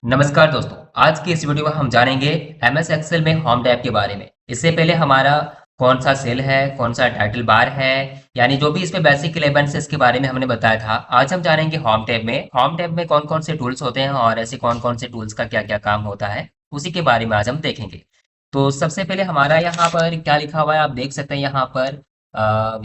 नमस्कार दोस्तों, आज की इस वीडियो में हम जानेंगे एमएस एक्सेल में होम टैब के बारे में। इससे पहले हमारा कौन सा सेल है, कौन सा टाइटल बार है, यानी जो भी इसमें बेसिक एलिमेंट्स है इसके बारे में हमने बताया था। आज हम जानेंगे होम टैब में कौन कौन से टूल्स होते हैं और ऐसे कौन कौन से टूल्स का क्या क्या काम होता है, उसी के बारे में आज हम देखेंगे। तो सबसे पहले हमारा यहाँ पर क्या लिखा हुआ है, आप देख सकते हैं यहाँ पर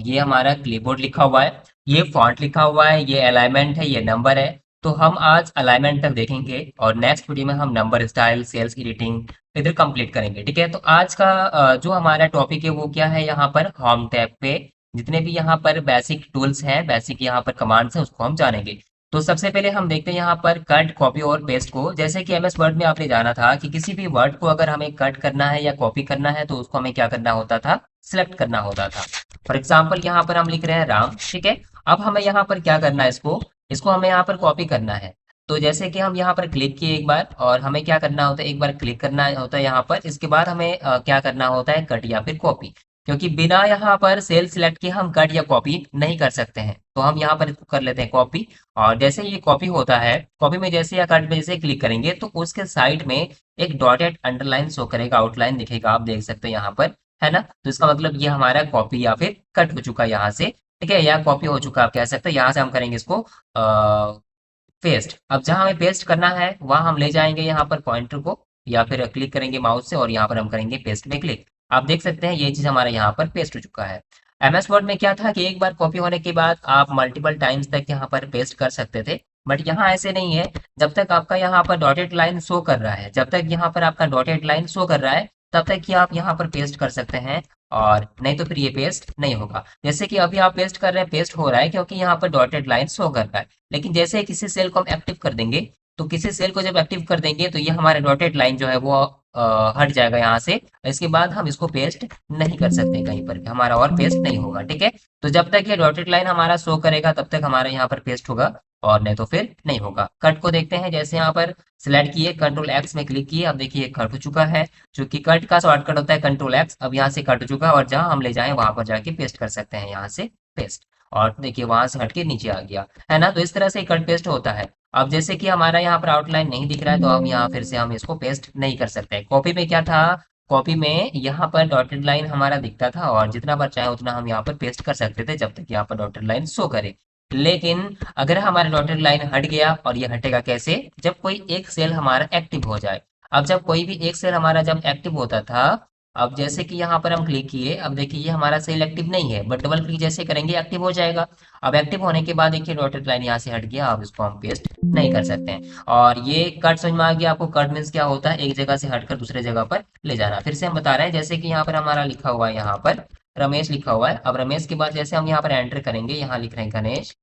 ये हमारा क्लिपबोर्ड लिखा हुआ है, ये फॉन्ट लिखा हुआ है, ये अलाइनमेंट है, ये नंबर है। तो हम आज अलाइनमेंट तक देखेंगे और नेक्स्ट वीडियो में हम नंबर स्टाइल, सेल्स एडिटिंग इधर कंप्लीट करेंगे। ठीक है, तो आज का जो हमारा टॉपिक है वो क्या है, यहाँ पर होम टैब पे जितने भी यहाँ पर बेसिक टूल्स हैं, बेसिक यहाँ पर कमांड्स हैं, उसको हम जानेंगे। तो सबसे पहले हम देखते हैं यहाँ पर कट, कॉपी और पेस्ट को। जैसे कि एमएस वर्ड में आपने जाना था कि किसी भी वर्ड को अगर हमें कट करना है या कॉपी करना है तो उसको हमें क्या करना होता था, सिलेक्ट करना होता था। फॉर एग्जाम्पल यहाँ पर हम लिख रहे हैं राम। ठीक है, अब हमें यहाँ पर क्या करना है, इसको इसको हमें यहाँ पर कॉपी करना है। तो जैसे कि हम यहाँ पर क्लिक किए एक बार, और हमें क्या करना होता है, एक बार क्लिक करना होता है यहाँ पर, इसके बाद हमें क्या करना होता है, कट या फिर कॉपी। क्योंकि बिना यहाँ पर सेल सिलेक्ट के हम कट या कॉपी नहीं कर सकते हैं, तो हम यहाँ पर इसको कर लेते हैं कॉपी। और जैसे ये कॉपी होता है, कॉपी में जैसे या कट में जैसे क्लिक करेंगे तो उसके साइड में एक डॉटेड अंडरलाइन शो करेगा, आउटलाइन दिखेगा, आप देख सकते हैं यहाँ पर, है ना। तो इसका मतलब ये हमारा कॉपी या फिर कट हो चुका है यहाँ से। ठीक है, या कॉपी हो चुका आप कह सकते हैं। यहाँ से हम करेंगे इसको पेस्ट। अब जहाँ हमें पेस्ट करना है वहां हम ले जाएंगे यहाँ पर पॉइंटर को, या फिर क्लिक करेंगे माउस से और यहाँ पर हम करेंगे पेस्ट में क्लिक। आप देख सकते हैं ये चीज हमारा यहाँ पर पेस्ट हो चुका है। एमएस वर्ड में क्या था कि एक बार कॉपी होने के बाद आप मल्टीपल टाइम्स तक यहाँ पर पेस्ट कर सकते थे, बट यहाँ ऐसे नहीं है। जब तक आपका यहाँ पर डॉटेड लाइन शो कर रहा है, जब तक यहाँ पर आपका डॉटेड लाइन शो कर रहा है, तब तक ही आप यहाँ पर पेस्ट कर सकते हैं, और नहीं तो फिर ये पेस्ट नहीं होगा। जैसे कि अभी आप पेस्ट कर रहे हैं, पेस्ट हो रहा है क्योंकि यहाँ पर डॉटेड लाइन शो कर रहा है। लेकिन जैसे ही किसी सेल को हम एक्टिव कर देंगे, तो किसी सेल को जब एक्टिव कर देंगे तो ये हमारे डॉटेड लाइन जो है वो हट जाएगा यहाँ से। इसके बाद हम इसको पेस्ट नहीं कर सकते, कहीं पर भी हमारा और पेस्ट नहीं होगा। ठीक है, तो जब तक ये डॉटेड लाइन हमारा शो करेगा तब तक हमारा यहाँ पर पेस्ट होगा, और नहीं तो फिर नहीं होगा। कट को देखते हैं, जैसे यहाँ पर सिलेक्ट किए, कंट्रोल एक्स में क्लिक किए, अब देखिए कट हो चुका है। चूंकि कट का शॉर्टकट होता है कंट्रोल एक्स, अब यहाँ से कट हो चुका है और जहां हम ले जाएं वहां पर जाके पेस्ट कर सकते हैं, यहाँ से पेस्ट। और देखिए वहां से हट के नीचे आ गया, है ना। तो इस तरह से कट पेस्ट होता है। अब जैसे कि हमारा यहाँ पर आउटलाइन नहीं दिख रहा है, तो हम यहाँ फिर से हम इसको पेस्ट नहीं कर सकते। कॉपी में क्या था, कॉपी में यहाँ पर डॉटेड लाइन हमारा दिखता था और जितना बार चाहे उतना हम यहाँ पर पेस्ट कर सकते थे, जब तक यहाँ पर डॉटेड लाइन शो करे। लेकिन अगर हमारा डॉटेड लाइन हट गया, और ये हटेगा कैसे, जब कोई एक सेल हमारा एक्टिव हो जाए। अब जब कोई भी एक सेल हमारा जब एक्टिव होता था, अब जैसे कि यहाँ पर हम क्लिक किए, अब देखिए ये हमारा सेल एक्टिव नहीं है, बट डबल क्लिक जैसे करेंगे एक्टिव हो जाएगा। अब एक्टिव होने के बाद देखिए डॉटेड लाइन यहाँ से हट गया, अब इसको हम पेस्ट नहीं कर सकते हैं। और ये कट समझ में आ गया आपको। कट मीन्स क्या होता है, एक जगह से हटकर दूसरे जगह पर ले जाना। फिर से हम बता रहे हैं, जैसे कि यहाँ पर हमारा लिखा हुआ है, यहाँ पर रमेश लिखा हुआ है। अब रमेश के बाद जैसे हम यहाँ पर एंटर करेंगे, यहाँ लिख रहे हैं गणेश।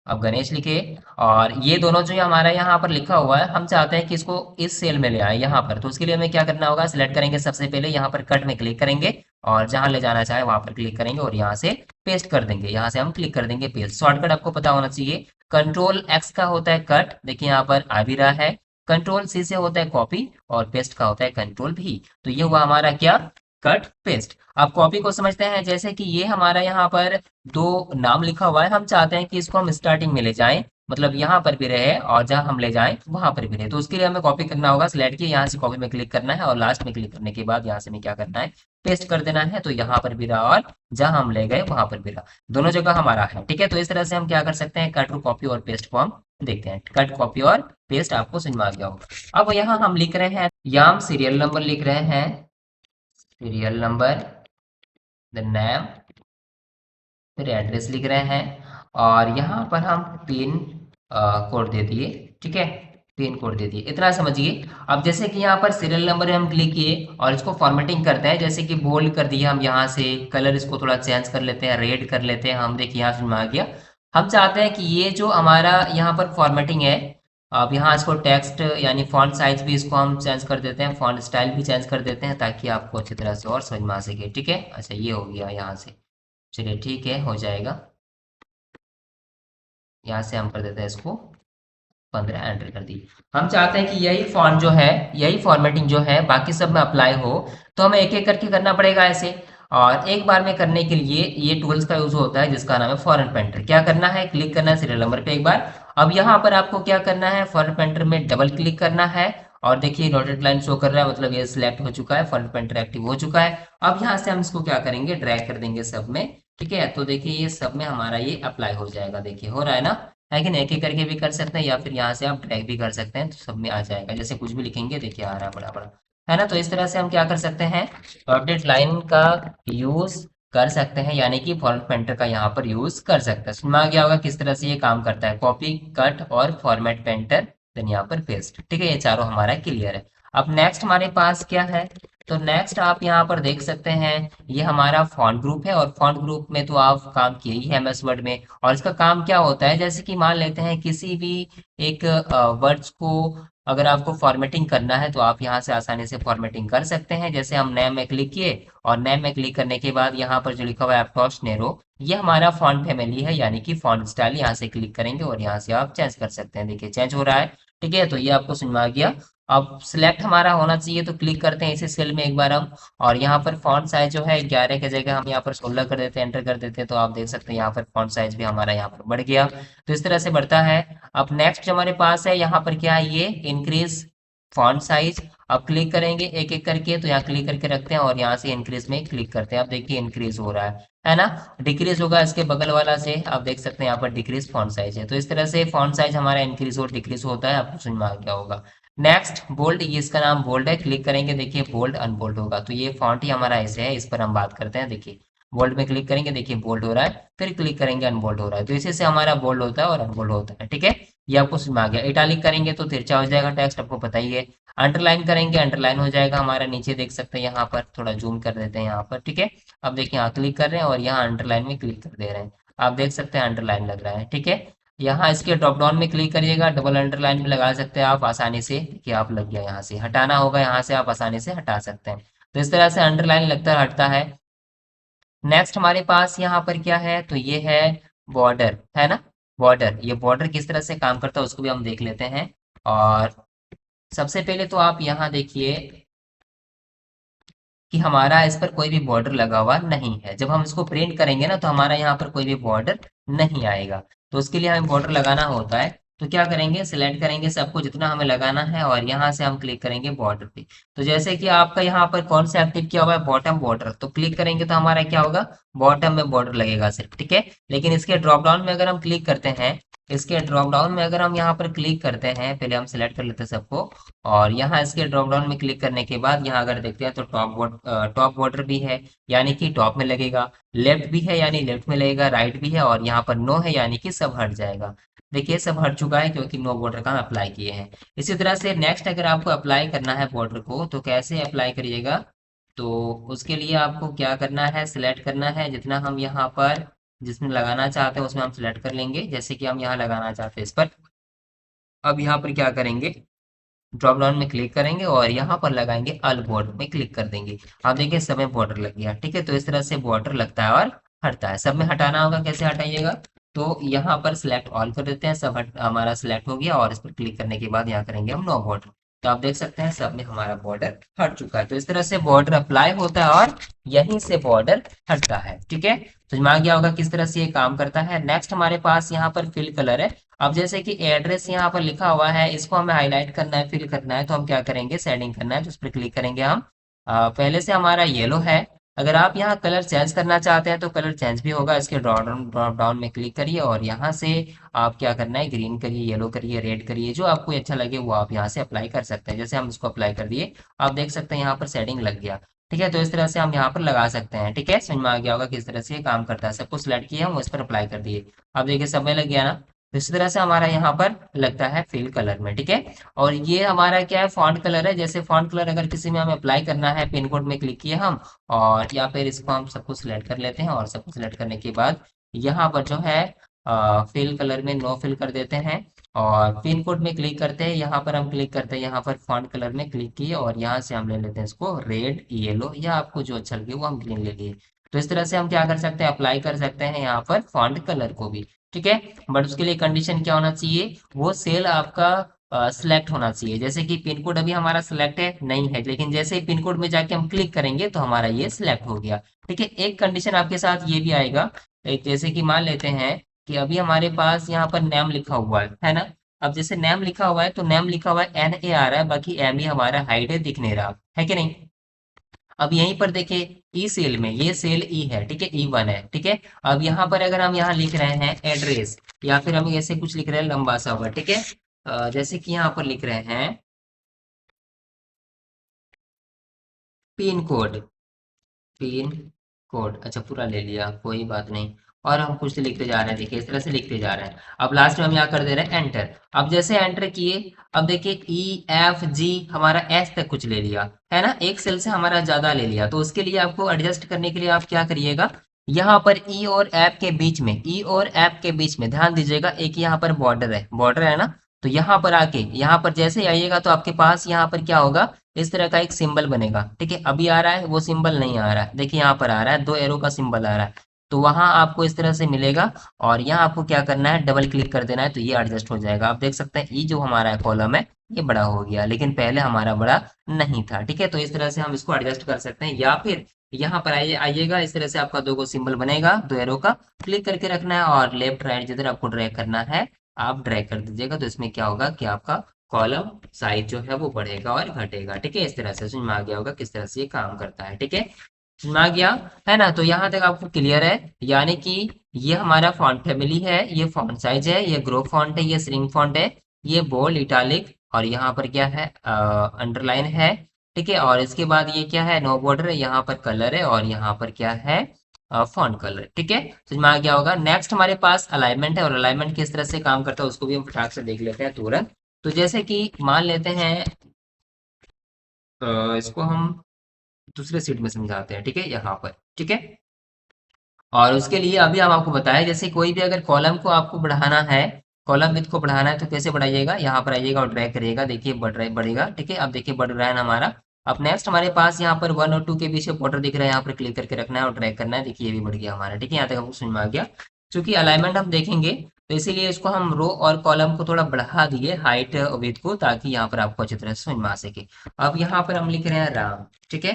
अब गणेश लिखे, और ये दोनों जो हमारा यहाँ पर लिखा हुआ है, हम चाहते हैं कि इसको इस सेल में ले आए यहाँ पर। तो उसके लिए हमें क्या करना होगा, सिलेक्ट करेंगे सबसे पहले, यहाँ पर कट में क्लिक करेंगे और जहां ले जाना चाहे वहां पर क्लिक करेंगे और यहाँ से पेस्ट कर देंगे। यहाँ से हम क्लिक कर देंगे पेस्ट। शॉर्टकट आपको पता होना चाहिए। कंट्रोल एक्स का होता है कट, देखिए यहाँ पर आ भी रहा है। कंट्रोल सी से होता है कॉपी, और पेस्ट का होता है कंट्रोल भी। तो ये हुआ हमारा क्या, कट पेस्ट। आप कॉपी को समझते हैं, जैसे कि ये हमारा यहाँ पर दो नाम लिखा हुआ है, हम चाहते हैं कि इसको हम स्टार्टिंग में ले जाएं, मतलब यहाँ पर भी रहे और जहां हम ले जाएं वहां पर भी रहे। तो उसके लिए हमें कॉपी करना होगा, सिलेक्ट किया, यहाँ से कॉपी में क्लिक करना है और लास्ट में क्लिक करने के बाद यहाँ से हमें क्या करना है, पेस्ट कर देना है। तो यहाँ पर भी रहा और जहां हम ले गए वहां पर भी रहा, दोनों जगह हमारा है। ठीक है, तो इस तरह से हम क्या कर सकते हैं, कट, कॉपी और पेस्ट को हम देखते हैं। कट, कॉपी और पेस्ट आपको समझ में आ गया होगा। अब यहाँ हम लिख रहे हैं याम सीरियल नंबर, लिख रहे हैं सीरियल नंबर, द नेम, फिर एड्रेस लिख रहे हैं, और यहाँ पर हम पिन कोड दे दिए। ठीक है, पिन कोड दे दिए, इतना समझिए। अब जैसे कि यहाँ पर सीरियल नंबर हम क्लिक किए और इसको फॉर्मेटिंग करते हैं, जैसे कि बोल्ड कर दिया हम, यहाँ से कलर इसको थोड़ा चेंज कर लेते हैं, रेड कर लेते हैं हम। देखिए यहाँ समझ में आ गया। हम चाहते हैं कि ये जो हमारा यहाँ पर फॉर्मेटिंग है, अब यहाँ इसको टेक्स्ट यानी फॉन्ट साइज भी इसको हम चेंज कर देते हैं, फॉन्ट स्टाइल भी चेंज कर देते हैं, ताकि आपको अच्छी तरह से और समझ में आ सके। ठीक है, अच्छा ये हो गया यहाँ से, चलिए ठीक है, हो जाएगा। यहाँ से हम कर देते हैं इसको 15, एंटर कर दी। हम चाहते हैं कि यही फॉन्ट जो है, यही फॉर्मेटिंग जो है बाकी सब में अप्लाई हो, तो हमें एक एक करके करना पड़ेगा ऐसे। और एक बार में करने के लिए ये टूल्स का यूज होता है जिसका नाम है फॉरेन पेंटर। क्या करना है, क्लिक करना है सीरियल नंबर पे एक बार, अब यहाँ पर आपको क्या करना है, फ्रंट पेंटर में डबल क्लिक करना है और देखिए डॉटेड लाइन शो कर रहा है, मतलब ये सिलेक्ट हो चुका है, फ्रंट पेंटर एक्टिव हो चुका है। अब यहाँ से हम इसको क्या करेंगे, ड्रैग कर देंगे सब में। ठीक है, तो देखिए ये सब में हमारा ये अप्लाई हो जाएगा, देखिए हो रहा है ना, है कि नहीं, एक एक करके भी कर सकते हैं या फिर यहाँ से आप ड्रैग भी कर सकते हैं, तो सब में आ जाएगा। जैसे कुछ भी लिखेंगे देखिए आ रहा है बड़ा बड़ा, है ना। तो इस तरह से हम क्या कर सकते हैं, डॉटेड लाइन का यूज कर सकते हैं, यानी कि फॉर्मेट पेंटर का यहाँ पर यूज कर सकते हैं। समझ में आ गया होगा किस तरह से ये काम करता है, कॉपी कट और फॉर्मेट पेंटर, देन यहाँ पर पेस्ट। ठीक है, ये चारों हमारा क्लियर है। अब नेक्स्ट हमारे पास क्या है, तो नेक्स्ट आप यहाँ पर देख सकते हैं, ये हमारा फॉन्ट ग्रुप है और फॉन्ट ग्रुप में तो आप काम किए ही है एमएस वर्ड में। और इसका काम क्या होता है, जैसे कि मान लेते हैं किसी भी एक वर्ड्स को अगर आपको फॉर्मेटिंग करना है तो आप यहाँ से आसानी से फॉर्मेटिंग कर सकते हैं। जैसे हम नेम में क्लिक किए और नेम में क्लिक करने के बाद यहाँ पर जो लिखा हुआ है एप्टॉस नेरो, ये हमारा फॉन्ट फैमिली है, यानी कि फॉन्ट स्टाइल। यहाँ से क्लिक करेंगे और यहाँ से आप चेंज कर सकते हैं, देखिए चेंज हो रहा है। ठीक है, तो ये आपको समझ में आ गया। अब सिलेक्ट हमारा होना चाहिए, तो क्लिक करते हैं इसी सेल में एक बार हम, और यहाँ पर फॉन्ट साइज जो है 11 की जगह हम यहाँ पर 16 कर देते हैं, एंटर कर देते हैं, तो आप देख सकते हैं यहाँ पर फॉन्ट साइज भी हमारा यहाँ पर बढ़ गया। तो इस तरह से बढ़ता है। अब नेक्स्ट जो हमारे पास है यहाँ पर क्या है, ये इंक्रीज फॉन्ट साइज। अब क्लिक करेंगे एक एक करके, तो यहाँ क्लिक करके रखते हैं और यहाँ से इंक्रीज में क्लिक करते हैं। अब देखिए इंक्रीज हो रहा है ना। डिक्रीज होगा इसके बगल वाला से, आप देख सकते हैं यहाँ पर डिक्रीज फॉन्ट साइज है। तो इस तरह से फॉन्ट साइज हमारा इंक्रीज और डिक्रीज होता है, आपको समझ में आ गया होगा। नेक्स्ट बोल्ड, ये इसका नाम बोल्ड है, क्लिक करेंगे देखिए बोल्ड अनबोल्ड होगा, तो ये फॉन्ट ही हमारा ऐसे है, इस पर हम बात करते हैं। देखिए बोल्ड में क्लिक करेंगे, देखिए बोल्ड हो रहा है, फिर क्लिक करेंगे अनबोल्ड हो रहा है, तो इसी से हमारा बोल्ड होता है और अनबोल्ड होता है। ठीक है, ये आपको समझ में आ गया। इटालिक करेंगे तो तिरछा हो जाएगा टेक्स्ट, आपको पता ही है। अंडरलाइन करेंगे, अंडरलाइन हो जाएगा हमारा, नीचे देख सकते हैं यहाँ पर, थोड़ा जूम कर देते हैं यहाँ पर। ठीक है, अब देखिए यहाँ क्लिक कर रहे हैं और यहाँ अंडरलाइन में क्लिक कर दे रहे हैं, आप देख सकते हैं अंडरलाइन लग रहा है। ठीक है, यहाँ इसके ड्रॉप डाउन में क्लिक करिएगा, डबल अंडरलाइन भी लगा सकते हैं आप आसानी से, देखिए आप लग गया, यहाँ से हटाना होगा, यहाँ से आप आसानी से हटा सकते हैं। तो इस तरह से अंडरलाइन लगता है, हटता है। नेक्स्ट हमारे पास यहाँ पर क्या है, तो ये है बॉर्डर, है ना। बॉर्डर, ये बॉर्डर किस तरह से काम करता है उसको भी हम देख लेते हैं। और सबसे पहले तो आप यहाँ देखिए कि हमारा इस पर कोई भी बॉर्डर लगा हुआ नहीं है। जब हम इसको प्रिंट करेंगे ना तो हमारा यहाँ पर कोई भी बॉर्डर नहीं आएगा। तो उसके लिए हमें बॉर्डर लगाना होता है, तो क्या करेंगे, सिलेक्ट करेंगे सबको जितना हमें लगाना है और यहाँ से हम क्लिक करेंगे बॉर्डर पे। तो जैसे कि आपका यहाँ पर कौन सा एक्टिव किया हुआ है, बॉटम बॉर्डर, तो क्लिक करेंगे तो हमारा क्या होगा, बॉटम में बॉर्डर लगेगा सिर्फ। ठीक है, लेकिन इसके ड्रॉप डाउन में अगर हम क्लिक करते हैं, इसके ड्रॉप डाउन में अगर हम यहाँ पर क्लिक करते हैं, पहले हम सिलेक्ट कर लेते हैं सबको, और यहाँ इसके ड्रॉप डाउन में क्लिक करने के बाद यहाँ अगर देखते हैं तो टॉप बॉर्डर भी है, यानी कि टॉप में लगेगा, लेफ्ट भी है यानी लेफ्ट में लगेगा, राइट भी है, और यहाँ पर नो है यानी कि सब हट जाएगा। देखिए सब हट चुका है क्योंकि नो बॉर्डर का हम अप्लाई किए हैं। इसी तरह से नेक्स्ट अगर आपको अप्लाई करना है बॉर्डर को, तो कैसे अप्लाई करिएगा, तो उसके लिए आपको क्या करना है, सिलेक्ट करना है जितना हम यहाँ पर जिसमें लगाना चाहते हैं उसमें हम सिलेक्ट कर लेंगे। जैसे कि हम यहाँ लगाना चाहते हैं इस पर, अब यहाँ पर क्या करेंगे, ड्रॉप डाउन में क्लिक करेंगे और यहाँ पर लगाएंगे अल बॉर्डर में क्लिक कर देंगे। आप देखिए सब में बॉर्डर लग गया। ठीक है, तो इस तरह से बॉर्डर लगता है और हटता है। सब में हटाना होगा, कैसे हटाइएगा, तो यहाँ पर सिलेक्ट ऑल कर देते हैं, सब हमारा सिलेक्ट हो गया और इस पर क्लिक करने के बाद यहाँ करेंगे हम नो बॉर्डर। तो आप देख सकते हैं सब में हमारा बॉर्डर हट चुका है। तो इस तरह से बॉर्डर अप्लाई होता है और यहीं से बॉर्डर हटता है। ठीक है, तो समझ आ गया होगा किस तरह से ये काम करता है। नेक्स्ट हमारे पास यहाँ पर फिल कलर है। अब जैसे कि एड्रेस यहाँ पर लिखा हुआ है, इसको हमें हाईलाइट करना है, फिल करना है, तो हम क्या करेंगे, शेडिंग करना है, तो उस पर क्लिक करेंगे हम। पहले से हमारा येलो है, अगर आप यहाँ कलर चेंज करना चाहते हैं तो कलर चेंज भी होगा। इसके ड्रॉप डाउन में क्लिक करिए और यहाँ से आप क्या करना है, ग्रीन करिए, येलो करिए, रेड करिए, जो आपको अच्छा लगे वो आप यहाँ से अप्लाई कर सकते हैं। जैसे हम इसको अप्लाई कर दिए, आप देख सकते हैं यहाँ पर शेडिंग लग गया। ठीक है, तो इस तरह से हम यहाँ पर लगा सकते हैं। ठीक है, समझ में आ गया होगा किस तरह से ये काम करता है। सबको सिलेक्ट किया हम, उस पर अप्लाई कर दिए, अब देखिए सब में लग गया ना। तो इस तरह से हमारा यहाँ पर लगता है फिल कलर में। ठीक है, और ये हमारा क्या है, फॉन्ट कलर है। जैसे फॉन्ट कलर अगर किसी में हमें अप्लाई करना है, पिन कोड में क्लिक किए हम, और या फिर इसको हम सबको सिलेक्ट कर लेते हैं, और सबको सिलेक्ट करने के बाद यहाँ पर जो है फिल कलर में नो फिल कर देते हैं, और पिन कोड में क्लिक करते हैं, यहाँ पर हम क्लिक करते हैं, यहाँ पर फॉन्ट कलर में क्लिक किए और यहाँ से हम ले लेते हैं इसको रेड, येलो, या आपको जो अच्छा लगे वो हम ग्रीन ले लिए। तो इस तरह से हम क्या कर सकते हैं, अप्लाई कर सकते हैं यहाँ पर फॉन्ट कलर को भी। ठीक है, बट उसके लिए कंडीशन क्या होना चाहिए, वो सेल आपका सिलेक्ट होना चाहिए। जैसे कि पिन कोड अभी हमारा सिलेक्ट है नहीं है, लेकिन जैसे ही पिन कोड में जाके हम क्लिक करेंगे तो हमारा ये सिलेक्ट हो गया। ठीक है, एक कंडीशन आपके साथ ये भी आएगा, एक जैसे कि मान लेते हैं कि अभी हमारे पास यहाँ पर नेम लिखा हुआ है ना। अब जैसे नेम लिखा हुआ है तो नेम लिखा हुआ है NA आ रहा है, बाकी एम ही हमारा हाइड है, दिख नहीं रहा है कि नहीं। अब यहीं पर देखिए ई सेल में, ये सेल ई है, ठीक है, E1 है, ठीक है। अब यहाँ पर अगर हम यहाँ लिख रहे हैं एड्रेस, या फिर हम ऐसे कुछ लिख रहे हैं लंबा सा हुआ, ठीक है। जैसे कि यहाँ पर लिख रहे हैं पिन कोड, पिन कोड, अच्छा पूरा ले लिया, कोई बात नहीं। और हम कुछ लिखते जा रहे हैं, देखिए इस तरह से लिखते जा रहे हैं। अब लास्ट में हम यहाँ कर दे रहे हैं एंटर। अब जैसे एंटर किए, अब देखिए EFG हमारा S तक कुछ ले लिया है ना, एक सेल से हमारा ज्यादा ले लिया, तो उसके लिए आपको एडजस्ट करने के लिए आप क्या करिएगा, यहाँ पर ई और ऐप के बीच में, ई और ऐप के बीच में ध्यान दीजिएगा, एक यहाँ पर बॉर्डर है, बॉर्डर है ना। तो यहाँ पर आके, यहाँ पर जैसे ही आइएगा तो आपके पास यहाँ पर क्या होगा, इस तरह का एक सिंबल बनेगा, ठीक है। अभी आ रहा है, वो सिंबल नहीं आ रहा है, देखिए यहाँ पर आ रहा है, दो एरो का सिंबल आ रहा है। तो वहां आपको इस तरह से मिलेगा, और यहाँ आपको क्या करना है, डबल क्लिक कर देना है, तो ये एडजस्ट हो जाएगा। आप देख सकते हैं, ये जो हमारा कॉलम है ये बड़ा हो गया, लेकिन पहले हमारा बड़ा नहीं था, ठीक है। तो इस तरह से हम इसको एडजस्ट कर सकते हैं, या फिर यहाँ पर आइएगा, इस तरह से आपका दो गो सिंबल बनेगा, दो एरो का, क्लिक करके रखना है, और लेफ्ट राइट जिधर आपको ड्रैग करना है आप ड्रैग कर दीजिएगा। तो इसमें क्या होगा कि आपका कॉलम साइज जो है वो बढ़ेगा और घटेगा, ठीक है। इस तरह से समझ में आ गया होगा किस तरह से ये काम करता है, ठीक है। समझ में आ गया है ना। तो यहाँ तक आपको क्लियर है, यानी कि ये हमारा फॉन्ट फैमिली है, ये फॉन्ट साइज है, ये ग्रो फॉन्ट है, ये श्रिंक फॉन्ट है, ये बोल्ड इटालिक, और यहाँ पर क्या है, अंडरलाइन है, ठीक है। और इसके बाद ये क्या है, नो बॉर्डर है, यहाँ पर कलर है, और यहाँ पर क्या है, फॉन्ट कलर, ठीक है। समझ में आ गया होगा। नेक्स्ट हमारे पास अलाइनमेंट है, और अलाइनमेंट किस तरह से काम करता है उसको भी हम फटाक से देख लेते हैं तुरंत। तो जैसे कि मान लेते हैं, इसको हम दूसरे सीट में समझाते हैं, ठीक है, यहाँ पर, ठीक है। और उसके लिए अभी हम आपको बताएं, जैसे कोई भी अगर कॉलम को आपको बढ़ाना है, कॉलम विड्थ को बढ़ाना है, तो कैसे बढ़ाइएगा, यहाँ पर आइएगा और ड्रैग करिएगा, देखिए बढ़ रहा है, बढ़ेगा, ठीक है। अब देखिए बढ़ रहा है ना हमारा। अब नेक्स्ट हमारे पास यहाँ पर 1 और 2 के बीच में बॉर्डर दिख रहा है, यहाँ पर क्लिक करके रखना है और ड्रैग करना है, देखिए ये भी बढ़ गया हमारा, ठीक है। यहाँ तक आपको समझ में आ गया। चूंकि अलाइनमेंट हम देखेंगे, तो इसीलिए इसको हम रो और कॉलम को थोड़ा बढ़ा दिए, हाइट विड्थ को, ताकि यहाँ पर आपको अच्छी तरह से समझ में आ सके। अब यहाँ पर हम लिख रहे हैं राम, ठीक है,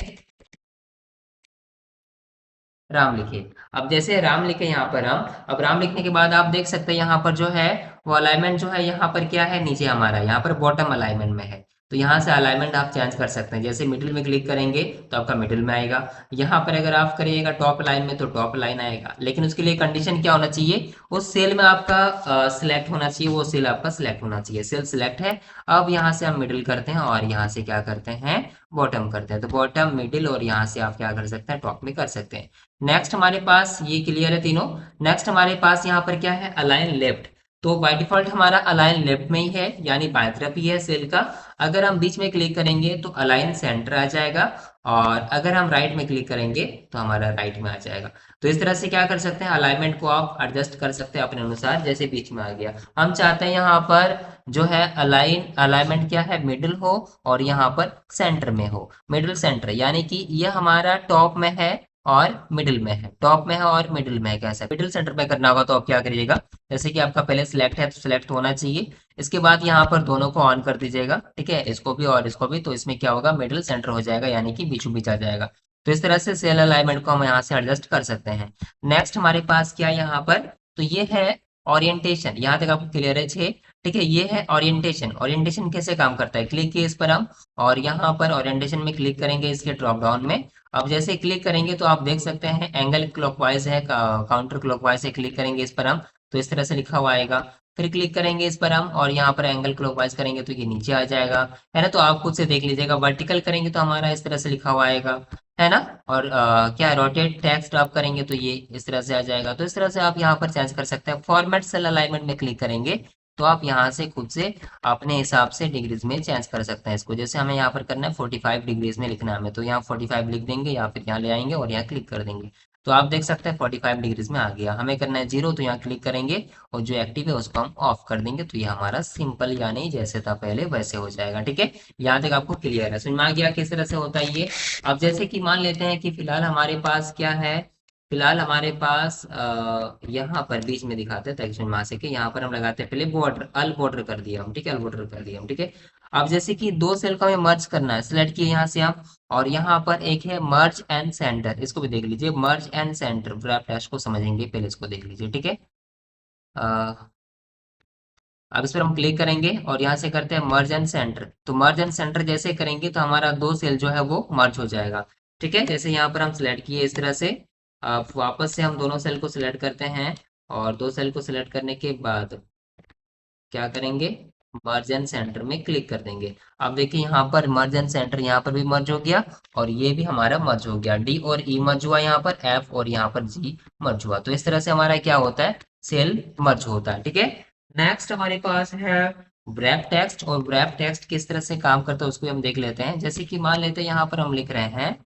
राम लिखिए। अब जैसे राम लिखे यहाँ पर हम, अब राम लिखने के बाद आप देख सकते हैं यहाँ पर जो है वो अलाइनमेंट जो है, यहाँ पर क्या है, नीचे हमारा यहाँ पर बॉटम अलाइनमेंट में है। तो यहाँ से अलाइनमेंट आप चेंज कर सकते हैं, जैसे मिडिल में क्लिक करेंगे तो आपका मिडिल में आएगा। यहाँ पर अगर आप करिएगा टॉप लाइन में तो टॉप लाइन आएगा, लेकिन उसके लिए कंडीशन क्या होना चाहिए, उस सेल में आपका सिलेक्ट होना चाहिए, वो सेल आपका सिलेक्ट होना चाहिए, सेल सिलेक्ट है। अब यहाँ से हम मिडिल करते हैं, और यहाँ से क्या करते हैं, बॉटम करते हैं, तो बॉटम मिडिल, और यहाँ से आप क्या कर सकते हैं, टॉप में कर सकते हैं। नेक्स्ट हमारे पास ये क्लियर है तीनों। नेक्स्ट हमारे पास यहाँ पर क्या है, अलाइन लेफ्ट। तो बाय डिफॉल्ट हमारा अलाइन लेफ्ट में ही है, यानी बाएं तरफ ही है सेल का। अगर हम बीच में क्लिक करेंगे तो अलाइन सेंटर आ जाएगा, और अगर हम राइट में क्लिक करेंगे तो हमारा राइट में आ जाएगा। तो इस तरह से क्या कर सकते हैं, अलाइनमेंट को आप एडजस्ट कर सकते हैं अपने अनुसार, जैसे बीच में आ गया। हम चाहते हैं यहाँ पर जो है अलाइनमेंट क्या है, मिडिल हो, और यहाँ पर सेंटर में हो, मिडिल सेंटर, यानी कि ये हमारा टॉप में है और मिडिल में है, टॉप में है और मिडिल में है, कैसा मिडिल सेंटर में करना होगा तो आप क्या करिएगा, जैसे कि आपका पहले सिलेक्ट है तो सिलेक्ट होना चाहिए, इसके बाद यहाँ पर दोनों को ऑन कर दीजिएगा, ठीक है, इसको भी और इसको भी, तो इसमें क्या होगा, मिडिल सेंटर हो जाएगा, यानी कि बीचों बीच आ जाएगा। तो इस तरह से सेल अलाइनमेंट को हम यहाँ से एडजस्ट कर सकते हैं। नेक्स्ट हमारे पास क्या है यहाँ पर, तो ये है ओरिएंटेशन, यहाँ तक आपको क्लियर है छे, ठीक है। ये है ओरिएंटेशन, ओरिएंटेशन कैसे काम करता है, क्लिक किए इस पर हम, और यहाँ पर ओरिएंटेशन में क्लिक करेंगे इसके ड्रॉप डाउन में। अब जैसे क्लिक करेंगे तो आप देख सकते हैं एंगल क्लॉकवाइज है, काउंटर क्लॉकवाइज है, क्लिक करेंगे इस पर हम तो इस तरह से लिखा हुआ आएगा। फिर क्लिक करेंगे इस पर हम, और यहाँ पर एंगल क्लॉकवाइज करेंगे तो ये नीचे आ जाएगा, है ना। तो आप खुद से देख लीजिएगा, वर्टिकल करेंगे तो हमारा इस तरह से लिखा हुआ आएगा, है ना। और क्या रोटेट टेक्स्ट आप करेंगे तो ये इस तरह से आ जाएगा। तो इस तरह से आप यहाँ पर चेंज कर सकते हैं। फॉर्मेट सेल अलाइनमेंट में क्लिक करेंगे तो आप यहाँ से खुद से अपने हिसाब से डिग्रीज में चेंज कर सकते हैं इसको। जैसे हमें यहाँ पर करना है 45 डिग्रीज में लिखना है हमें, तो यहाँ 45 लिख देंगे, या फिर यहाँ ले आएंगे और यहाँ क्लिक कर देंगे, तो आप देख सकते हैं 45 डिग्रीज में आ गया। हमें करना है 0, तो यहाँ क्लिक करेंगे, और जो एक्टिव है उसको हम ऑफ कर देंगे, तो ये हमारा सिंपल, यानी जैसे था पहले वैसे हो जाएगा, ठीक है। यहाँ तक आपको क्लियर है, समझ में आ गया किस तरह से होता है ये। अब जैसे कि मान लेते हैं कि फिलहाल हमारे पास क्या है, फिलहाल हमारे पास यहाँ पर बीच में दिखाते हैं ताकि समझ में आ सके। यहाँ पर हम लगाते हैं पहले बॉर्डर, अल बॉर्डर कर दिया हम, ठीक है, अल बॉर्डर कर दिया हम, ठीक है। अब जैसे कि दो सेल को हमें मर्ज करना है, सिलेक्ट किए यहाँ से हम, और यहाँ पर एक है मर्ज एंड सेंटर, इसको भी देख लीजिए, मर्ज एंड सेंटर, ग्राफ डैश को समझेंगे, पहले इसको देख लीजिए, ठीक है। अब इस पर हम क्लिक करेंगे और यहाँ से करते हैं मर्ज एंड सेंटर। तो मर्ज एंड सेंटर जैसे करेंगे तो हमारा दो सेल जो है वो मर्ज हो जाएगा। ठीक है, जैसे यहाँ पर हम सिलेक्ट किए इस तरह से। अब वापस से हम दोनों सेल को सिलेक्ट करते हैं और दो सेल को सिलेक्ट करने के बाद क्या करेंगे, मर्ज एंड सेंटर में क्लिक कर देंगे। अब देखिए यहाँ पर मर्ज एंड सेंटर यहाँ पर भी मर्ज हो गया और ये भी हमारा मर्ज हो गया। डी और ई मर्ज हुआ, यहाँ पर एफ और यहाँ पर जी मर्ज हुआ। तो इस तरह से हमारा क्या होता है, सेल मर्ज होता है। ठीक है, नेक्स्ट हमारे पास है ब्रैप टेक्स्ट। और ब्रैप टेक्स्ट किस तरह से काम करता है उसको भी हम देख लेते हैं। जैसे कि मान लेते हैं यहाँ पर हम लिख रहे हैं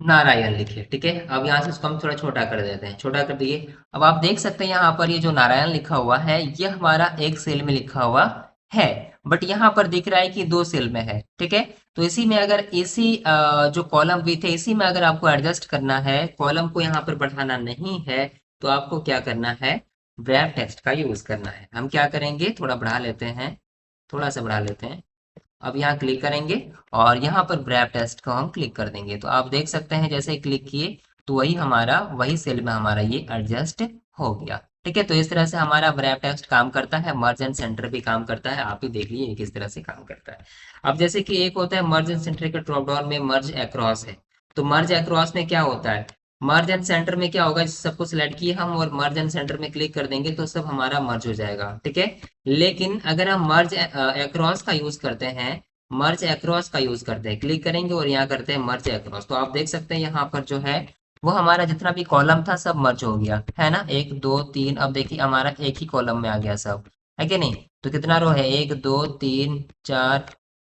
नारायण लिखे। ठीक है, अब यहाँ से इसको हम थोड़ा छोटा कर देते हैं, छोटा कर दिए। अब आप देख सकते हैं यहाँ पर ये जो नारायण लिखा हुआ है ये हमारा एक सेल में लिखा हुआ है, बट यहाँ पर दिख रहा है कि दो सेल में है। ठीक है, तो इसी में अगर इसी जो कॉलम भी थे इसी में अगर आपको एडजस्ट करना है, कॉलम को यहाँ पर बढ़ाना नहीं है, तो आपको क्या करना है, ब्रैप टेक्स्ट का यूज करना है। हम क्या करेंगे, थोड़ा बढ़ा लेते हैं, थोड़ा सा बढ़ा लेते हैं। अब यहाँ क्लिक करेंगे और यहाँ पर ब्रैप टेस्ट को हम क्लिक कर देंगे। तो आप देख सकते हैं जैसे ही क्लिक किए तो वही हमारा वही सेल में हमारा ये एडजस्ट हो गया। ठीक है, तो इस तरह से हमारा ब्रैप टेक्स्ट काम करता है, मर्ज एंड सेंटर भी काम करता है। आप ही देख लीजिए किस तरह से काम करता है। अब जैसे कि एक होता है मर्ज एंड सेंटर के ड्रॉप डाउन में मर्ज अक्रॉस है। तो मर्ज अक्रॉस में क्या होता है, मर्ज एंड सेंटर में क्या होगा, सबको सिलेक्ट किए हम और मर्ज एंड सेंटर में क्लिक कर देंगे तो सब हमारा मर्ज हो जाएगा। ठीक है, लेकिन अगर हम मर्ज अक्रॉस का यूज करते हैं, मर्ज अक्रॉस का यूज करते हैं, क्लिक करेंगे और यहाँ करते हैं मर्ज अक्रॉस, तो आप देख सकते हैं यहाँ पर जो है वो हमारा जितना भी कॉलम था सब मर्ज हो गया है ना, एक दो तीन। अब देखिए हमारा एक ही कॉलम में आ गया सब, है कि नहीं। तो कितना रो है, एक दो तीन चार,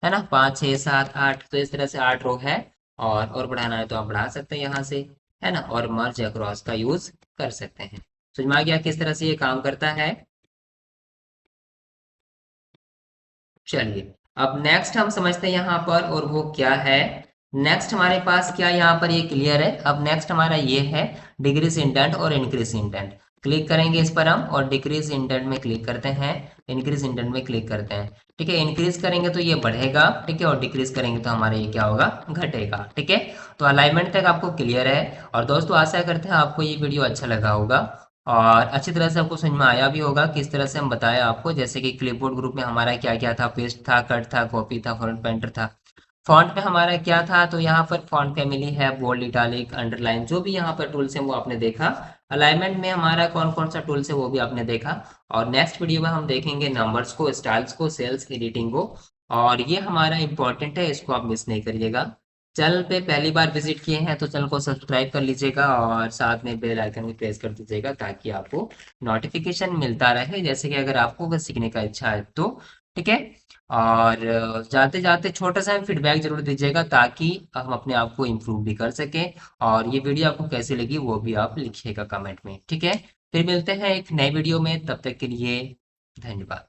है ना, पाँच छः सात आठ। तो इस तरह से आठ रो है। और बढ़ाना है तो आप बढ़ा सकते हैं यहाँ से, है ना, और मर्ज अक्रॉस का यूज कर सकते हैं। समझ में आ गया किस तरह से ये काम करता है। चलिए, अब नेक्स्ट हम समझते हैं यहाँ पर, और वो क्या है, नेक्स्ट हमारे पास क्या यहाँ पर ये क्लियर है। अब नेक्स्ट हमारा ये है डिक्रीज इंडेंट और इंक्रीज इंडेंट। क्लिक करेंगे इस पर हम और डिक्रीज इंडेंट में क्लिक करते हैं, इंक्रीज इंडेंट में क्लिक करते हैं। ठीक है, इंक्रीज करेंगे तो ये बढ़ेगा, ठीक है, और डिक्रीज करेंगे तो हमारा ये क्या होगा, घटेगा। ठीक है, तो अलाइनमेंट तक आपको क्लियर है। और दोस्तों आशा करते हैं आपको ये वीडियो अच्छा लगा होगा और अच्छी तरह से आपको समझ में आया भी होगा किस तरह से हम बताया आपको। जैसे कि क्लिपबोर्ड ग्रुप में हमारा क्या क्या था, पेस्ट था, कट था, कॉपी था, फॉन्ट पेंटर था। फॉन्ट में हमारा क्या था, तो यहाँ पर फॉन्ट फैमिली है, बोल्ड, इटालिक, अंडरलाइन, जो भी यहाँ पर टूल्स हैं वो आपने देखा। अलाइनमेंट में हमारा कौन कौन सा टूल्स है वो भी आपने देखा। और नेक्स्ट वीडियो में हम देखेंगे नंबर्स को, स्टाइल्स को, सेल्स एडिटिंग को। और ये हमारा इंपॉर्टेंट है, इसको आप मिस नहीं करिएगा। चैनल पे पहली बार विजिट किए हैं तो चैनल को सब्सक्राइब कर लीजिएगा और साथ में बेल आइकन भी प्रेस कर दीजिएगा ताकि आपको नोटिफिकेशन मिलता रहे, जैसे कि अगर आपको अगर सीखने का इच्छा है तो। ठीक है, और जाते जाते छोटा सा फीडबैक जरूर दीजिएगा ताकि हम अपने आप को इम्प्रूव भी कर सकें। और ये वीडियो आपको कैसी लगी वो भी आप लिखिएगा कमेंट में। ठीक है, फिर मिलते हैं एक नए वीडियो में, तब तक के लिए धन्यवाद।